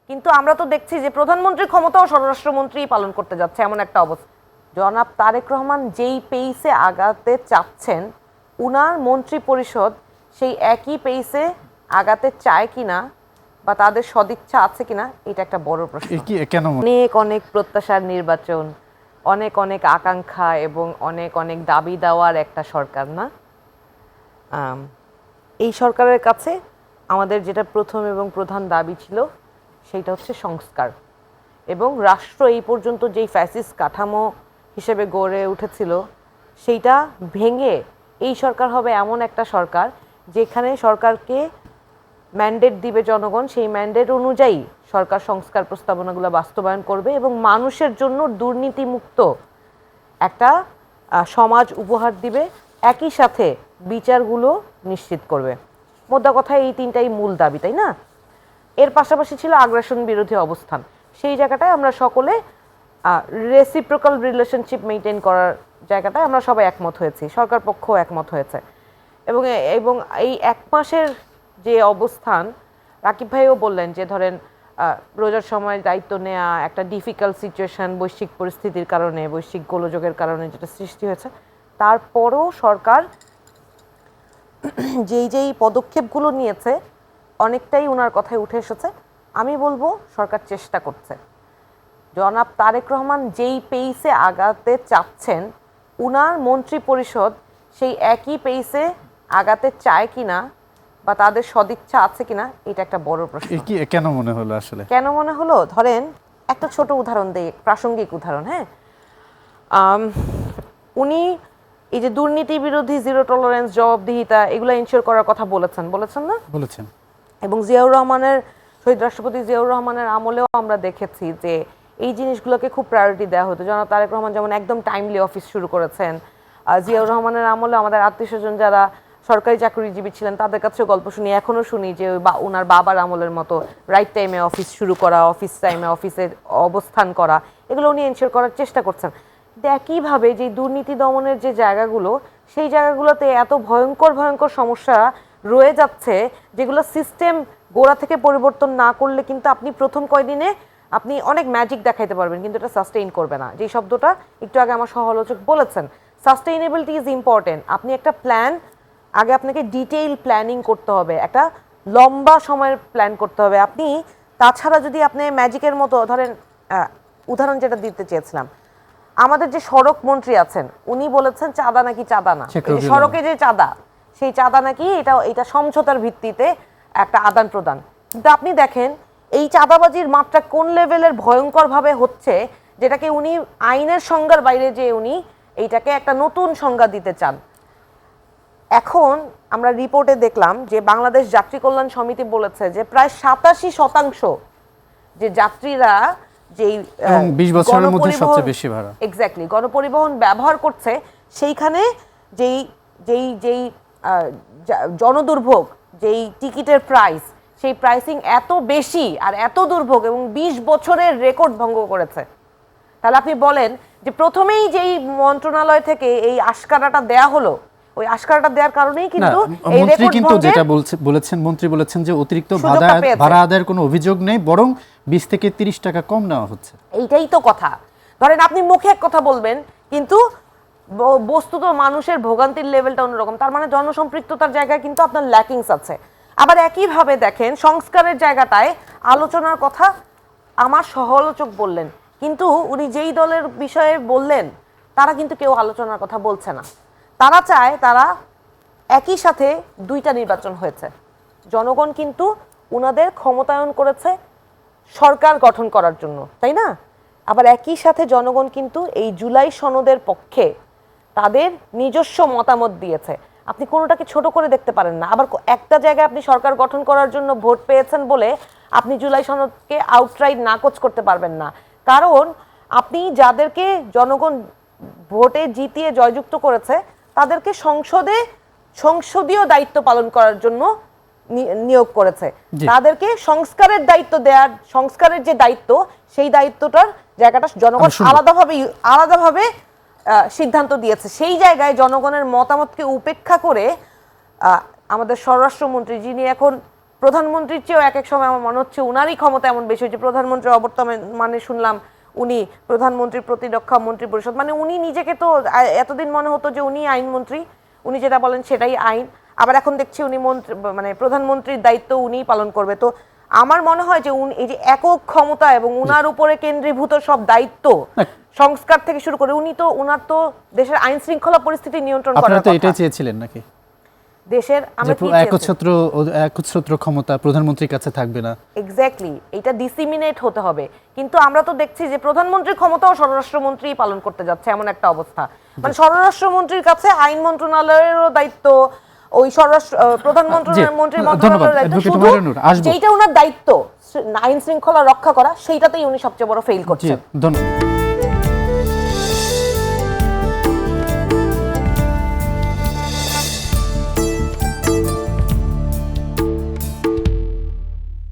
কিন্তু আমরা তো দেখছি যে প্রধানমন্ত্রীর ক্ষমতাও স্বরাষ্ট্রমন্ত্রী পালন করতে যাচ্ছে, এমন একটা অবস্থা। জনাব তারেক রহমান যেই পেইসে আগাতে চাচ্ছেন, উনার মন্ত্রী পরিষদ সেই একই পেইসে আগাতে চায় কিনা বা তাদের সদিচ্ছা আছে কিনা, এটা একটা বড় প্রশ্ন। অনেক অনেক প্রত্যাশার নির্বাচন, অনেক অনেক আকাঙ্ক্ষা এবং অনেক অনেক দাবি দেওয়ার একটা সরকার না। এই সরকারের কাছে আমাদের যেটা প্রথম এবং প্রধান দাবি ছিল সেইটা হচ্ছে সংস্কার। এবং রাষ্ট্র এই পর্যন্ত যেই ফ্যাসিস্ট কাঠামো হিসেবে গড়ে উঠেছিল সেইটা ভেঙে এই সরকার হবে এমন একটা সরকার যেখানে সরকারকে ম্যান্ডেট দিবে জনগণ, সেই ম্যান্ডেট অনুযায়ী সরকার সংস্কার প্রস্তাবনাগুলো বাস্তবায়ন করবে এবং মানুষের জন্য দুর্নীতিমুক্ত একটা সমাজ উপহার দিবে, একই সাথে বিচারগুলো নিশ্চিত করবে। মোদ্দা কথা এই তিনটাই মূল দাবি, তাই না? এর পাশাপাশি ছিল আগ্রাসন বিরোধী অবস্থান। সেই জায়গাটায় আমরা সকলে রেসিপ্রোকাল রিলেশনশিপ মেনটেন করার জায়গাটায় আমরা সবাই একমত হয়েছি, সরকার পক্ষও একমত হয়েছে। এবং এবং এই এক মাসের যে অবস্থান, রাকিব ভাইও বললেন যে ধরেন রোজার সময় দায়িত্ব নেওয়া, একটা ডিফিকাল্ট সিচুয়েশন বৈশ্বিক পরিস্থিতির কারণে, বৈশ্বিক গোলযোগের কারণে যেটা সৃষ্টি হয়েছে, তারপরও সরকার যেই যেই পদক্ষেপগুলো নিয়েছে অনেকটাই ওনার কথায় উঠে এসেছে। আমি বলবো সরকার চেষ্টা করছে। জনাব তারেক রহমান যেই পেইসে আগাতে চাচ্ছেন, উনার মন্ত্রী পরিষদ সেই একই পেইসে আগাতে চায় কিনা বা তাদের সদিচ্ছা আছে কিনা, এটা একটা বড় প্রশ্ন। কেন মনে হলো আসলে? কেন মনে হলো, ধরেন একটা ছোট উদাহরণ দেই, প্রাসঙ্গিক উদাহরণ। হ্যাঁ, উনি এই যে দুর্নীতি বিরোধী জিরো টলারেন্স, জবাবদিহিতা, এগুলো ইনশিওর করার কথা বলেছেন না? বলেছেন। এবং জিয়াউর রহমানের, শহীদ রাষ্ট্রপতি জিয়াউর রহমানের আমলেও আমরা দেখেছি যে এই জিনিসগুলোকে খুব প্রায়োরিটি দেওয়া হতো। জনাব তারেক রহমান যেমন একদম টাইমলি অফিস শুরু করেছেন। জিয়াউর রহমানের আমলে আমাদের আত্মীয়স্বজন যারা সরকারি চাকরিজীবী ছিলেন তাদের কাছেও গল্প শুনি, এখনও শুনি যে ওনার বাবার আমলের মতো রাইট টাইমে অফিস শুরু করা, অফিস টাইমে অফিসে অবস্থান করা, এগুলো উনি এনশিওর করার চেষ্টা করছেন। একইভাবে যে দুর্নীতি দমনের যে জায়গাগুলো, সেই জায়গাগুলোতে এত ভয়ঙ্কর ভয়ঙ্কর সমস্যা রয়ে যাচ্ছে যেগুলো সিস্টেম গোড়া থেকে পরিবর্তন না করলে কিন্তু আপনি প্রথম কয়দিনে আপনি অনেক ম্যাজিক দেখাইতে পারবেন, কিন্তু এটা সাস্টেইন করবে না। যে শব্দটা একটু আগে আমার সহ-আলোচক বলেছেন, সাস্টেইনেবিলিটি ইজ ইম্পর্টেন্ট। আপনি একটা প্ল্যান, আগে আপনাকে ডিটেইল প্ল্যানিং করতে হবে, একটা লম্বা সময়ের প্ল্যান করতে হবে। আপনি তাছাড়া যদি আপনি ম্যাজিকের মতো, ধরেন উদাহরণ যেটা দিতে চেয়েছিলাম, আমাদের যে সড়ক মন্ত্রী আছেন উনি বলেছেন চাঁদা নাকি চাঁদা না, সড়কে যে চাঁদা, সেই চাঁদা নাকি এটা সমঝোতার ভিত্তিতে একটা আদান প্রদান। কিন্তু আপনি দেখেন এই চাঁদাবাজির মাত্রা কোন লেভেলের ভয়ঙ্কর ভাবে হচ্ছে, যেটাকে উনি আইনের সংজ্ঞার বাইরে যে উনি এইটাকে একটা নতুন সংজ্ঞা দিতে চান। এখন আমরা রিপোর্টে দেখলাম যে বাংলাদেশ যাত্রী কল্যাণ সমিতি বলেছে যে প্রায় 87% যে যাত্রীরা যেই 20 বছরের মধ্যে সবচেয়ে বেশি ভাড়া এক্স্যাক্টলি গণপরিবহন ব্যবহার করছে, সেইখানে যেই যেই যেই জনদুর্ভোগ, যেই টিকিটের প্রাইস, সেই প্রাইসিং এত বেশি আর এত দুর্ভোগ এবং 20 বছরের রেকর্ড ভঙ্গ করেছে। তাহলে আপনি বলেন যে প্রথমেই যেই মন্ত্রণালয় থেকে এই আশকারাটা দেয়া হলো, ওই আশকারাটা দেওয়ার কারণেই কিন্তু এই মন্ত্রী রেকর্ড কিন্তু ভঙ্গের যেটা বলেছেন, মন্ত্রী বলেছেন যে অতিরিক্ত ভাড়া আদায়ের কোনো অভিযোগ নেই, বরং 20 থেকে 30 টাকা কম নেওয়া হচ্ছে। এইটাই তো কথা। ধরেন আপনি মুখে এক কথা বলবেন কিন্তু বস্তুত মানুষের ভোগান্তির লেভেলটা অন্যরকম। তার মানে জনসম্পৃক্ততার জায়গায় কিন্তু আপনার ল্যাকিংস আছে। আবার একইভাবে দেখেন সংস্কারের জায়গাটায় আলোচনার কথা আমার সহ-আলোচক বললেন, কিন্তু উনি যেই দলের বিষয়ে বললেন তারা কিন্তু কেউ আলোচনার কথা বলছে না। তারা চায়, তারা একই সাথে দুইটা নির্বাচন হয়েছে, জনগণ কিন্তু উনাদের ক্ষমতায়ন করেছে সরকার গঠন করার জন্য, তাই না? আবার একই সাথে জনগণ কিন্তু এই জুলাই সনদের পক্ষে তাদের নিজস্ব মতামত দিয়েছে। আপনি কোনোটাকে ছোট করে দেখতে পারেন না। আবার একটা জায়গায় আপনি সরকার গঠন করার জন্য ভোট পেয়েছেন বলে আপনি জুলাই সনদকে আউটরাইট নাকচ করতে পারবেন না, কারণ আপনি যাদেরকে জনগণ ভোটে জিতিয়ে জয়যুক্ত করেছে তাদেরকে সংসদীয় দায়িত্ব পালন করার জন্য নিয়োগ করেছে, তাদেরকে সংস্কারের দায়িত্ব দেওয়ার, সংস্কারের যে দায়িত্ব, সেই দায়িত্বটার জায়গাটা জনগণ আলাদাভাবে সিদ্ধান্ত দিয়েছে। সেই জায়গায় জনগণের মতামতকে উপেক্ষা করে আমাদের স্বরাষ্ট্রমন্ত্রী, যিনি এখন প্রধানমন্ত্রীর চেয়েও এক এক সময় আমার মনে হচ্ছে উনারই ক্ষমতা এমন বেশি হয়েছে। প্রধানমন্ত্রীর অবর্তমানে শুনলাম উনি প্রধানমন্ত্রীর প্রতিরক্ষা মন্ত্রী পরিষদ, মানে উনি নিজেকে তো এতদিন মনে হতো যে উনি আইনমন্ত্রী, উনি যেটা বলেন সেটাই আইন, আবার এখন দেখছি উনি মন্ত্রী মানে প্রধানমন্ত্রীর দায়িত্ব উনিই পালন করবে। তো আমার মনে হয় যে এই যে একক ক্ষমতা এবং উনার উপরে কেন্দ্রীভূত সব দায়িত্ব সংস্কার থেকে শুরু করে উনার তো দেশের আইন শৃঙ্খলা পরিস্থিতি নিয়ন্ত্রণ করার আপনারা তো কথা। এটাই চেয়েছিলেন নাকি? দেশের আমরা কি একচ্ছত্র ক্ষমতা প্রধানমন্ত্রীর কাছে থাকবে না? এক্স্যাক্টলি, এটা ডিসিমিনেট হতে হবে। কিন্তু আমরা তো দেখছি যে প্রধানমন্ত্রীর ক্ষমতাও স্বরাষ্ট্রমন্ত্রী পালন করতে যাচ্ছে, এমন একটা অবস্থা। মানে স্বরাষ্ট্রমন্ত্রীর কাছে আইন মন্ত্রণালয়েরও দায়িত্ব, ওই প্রধানমন্ত্রীর মন্ত্রণালয়ের দায়িত্ব, শুধু যেটা ওনার দায়িত্ব আইন শৃঙ্খলা রক্ষা করা, সেইটাতেই উনি সবচেয়ে বড় ফেইল করছেন। ধন্যবাদ।